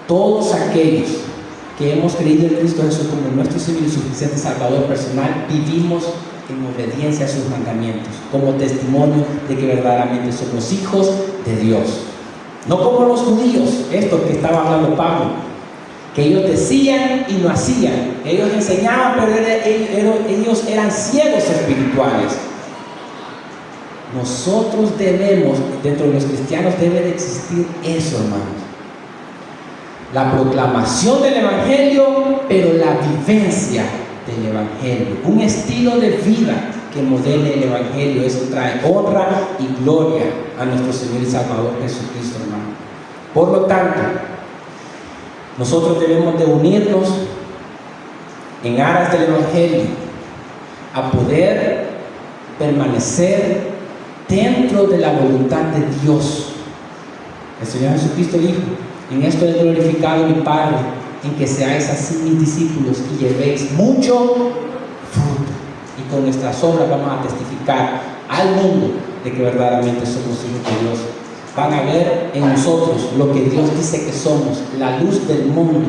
todos aquellos que hemos creído en Cristo Jesús como nuestro Señor y suficiente Salvador personal, vivimos en obediencia a sus mandamientos, como testimonio de que verdaderamente somos hijos de Dios. No como los judíos, estos que estaba hablando Pablo, que ellos decían y no hacían. Ellos enseñaban, pero ellos eran ciegos espirituales. Nosotros debemos, dentro de los cristianos debe de existir eso, hermanos. La proclamación del Evangelio, pero la vivencia del Evangelio. Un estilo de vida que modele el Evangelio. Eso trae honra y gloria a nuestro Señor y Salvador Jesucristo, hermano. Por lo tanto, nosotros debemos de unirnos en aras del Evangelio a poder permanecer dentro de la voluntad de Dios. El Señor Jesucristo dijo: en esto he glorificado a mi Padre, en que seáis así mis discípulos y llevéis mucho fruto. Y con nuestras obras vamos a testificar al mundo de que verdaderamente somos hijos de Dios. Van a ver en nosotros lo que Dios dice que somos, la luz del mundo,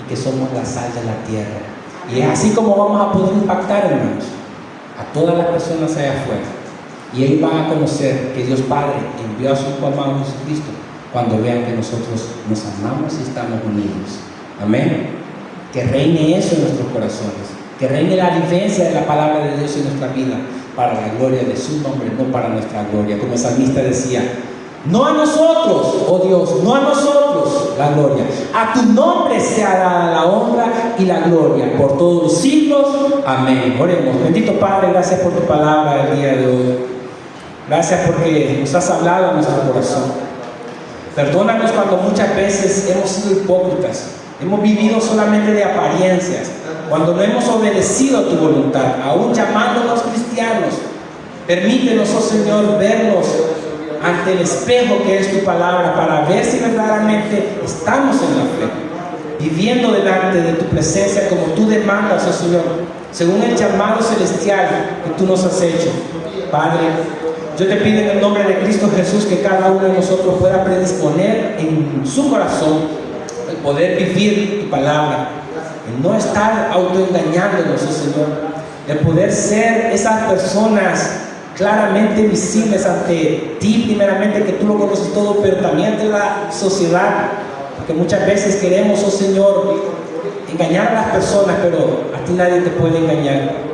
y que somos la sal de la tierra. Y es así como vamos a poder impactar, hermanos, a todas las personas allá afuera. Y ellos van a conocer que Dios Padre envió a su Hijo amado Jesucristo cuando vean que nosotros nos amamos y estamos unidos. Amén. Que reine eso en nuestros corazones, que reine la vivencia de la palabra de Dios en nuestra vida, para la gloria de su nombre, no para nuestra gloria. Como el salmista decía: no a nosotros, oh Dios, no a nosotros la gloria, a tu nombre sea dada la honra y la gloria por todos los siglos. Amén. Oremos. Bendito Padre, gracias por tu palabra el día de hoy. Gracias porque nos has hablado a nuestro corazón. Perdónanos cuando muchas veces hemos sido hipócritas, hemos vivido solamente de apariencias, cuando no hemos obedecido a tu voluntad, aún llamándonos cristianos. Permítenos, oh Señor, vernos ante el espejo que es tu palabra, para ver si verdaderamente estamos en la fe, viviendo delante de tu presencia como tú demandas, oh Señor, según el llamado celestial que tú nos has hecho. Padre, yo te pido en el nombre de Cristo Jesús que cada uno de nosotros pueda predisponer en su corazón el poder vivir tu palabra, el no estar autoengañándonos, oh Señor, el poder ser esas personas claramente visibles ante ti, primeramente, que tú lo conoces todo, pero también ante la sociedad, porque muchas veces queremos, oh Señor, engañar a las personas, pero a ti nadie te puede engañar.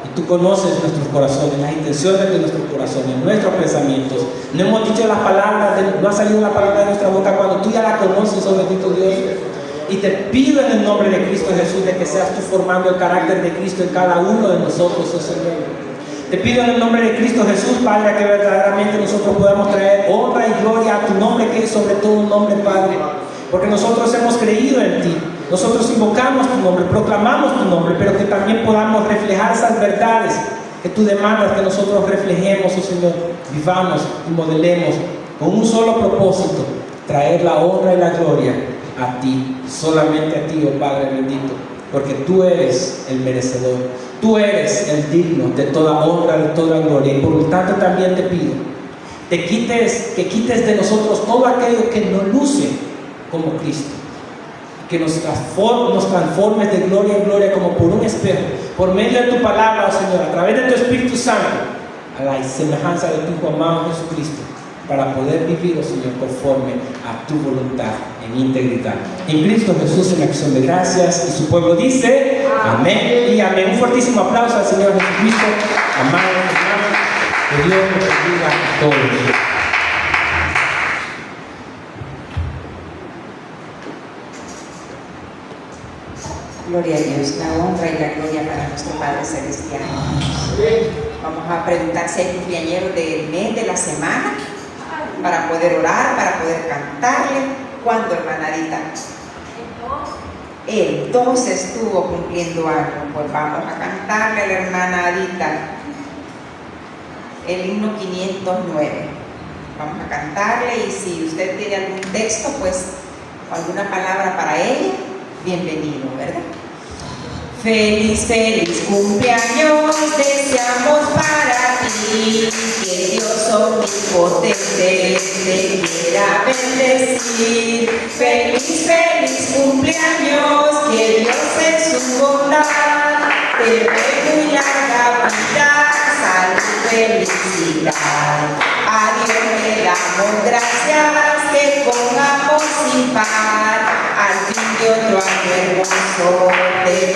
Y tú conoces nuestros corazones, las intenciones de nuestros corazones, nuestros pensamientos. No hemos dicho las palabras, no ha salido la palabra de nuestra boca cuando tú ya la conoces, oh bendito Dios. Y te pido en el nombre de Cristo Jesús de que seas tú formando el carácter de Cristo en cada uno de nosotros, oh Señor. Te pido en el nombre de Cristo Jesús, Padre, que verdaderamente nosotros podamos traer honra y gloria a tu nombre, que es sobre todo un nombre, Padre. Porque nosotros hemos creído en ti, nosotros invocamos tu nombre, proclamamos tu nombre, pero que también podamos reflejar esas verdades que tú demandas que nosotros reflejemos, oh Señor, vivamos y modelemos con un solo propósito: traer la honra y la gloria a ti, solamente a ti, oh Padre bendito, porque tú eres el merecedor, tú eres el digno de toda honra, de toda gloria. Y por lo tanto también te pido que quites de nosotros todo aquello que no luce como Cristo, que nos transformes de gloria en gloria como por un espejo, por medio de tu palabra, oh Señor, a través de tu Espíritu Santo, a la semejanza de tu Hijo amado Jesucristo. para poder vivir, oh Señor, conforme a tu voluntad en integridad. En Cristo Jesús, en acción de gracias, y su pueblo dice amén y amén. Un fortísimo aplauso al Señor Jesucristo. Amado hermano, que Dios nos bendiga a todos. Gloria a Dios, la honra y la gloria para nuestro Padre Celestial. Vamos a preguntar si hay cumpleañeros del mes, de la semana, para poder orar, para poder cantarle. ¿Cuándo, hermana Arita? El 2 estuvo cumpliendo algo. Pues vamos a cantarle a la hermana Arita el himno 509. Vamos a cantarle, y si usted tiene algún texto, pues alguna palabra para ella, bienvenido, ¿verdad? Feliz, feliz cumpleaños deseamos para ti, que Dios omnipotente te quiera bendecir. Feliz, feliz cumpleaños, que Dios en su bondad te dé muy larga vida, salud, felicidad. A Dios le damos gracias, que pongamos sin par al fin de otro año hermoso de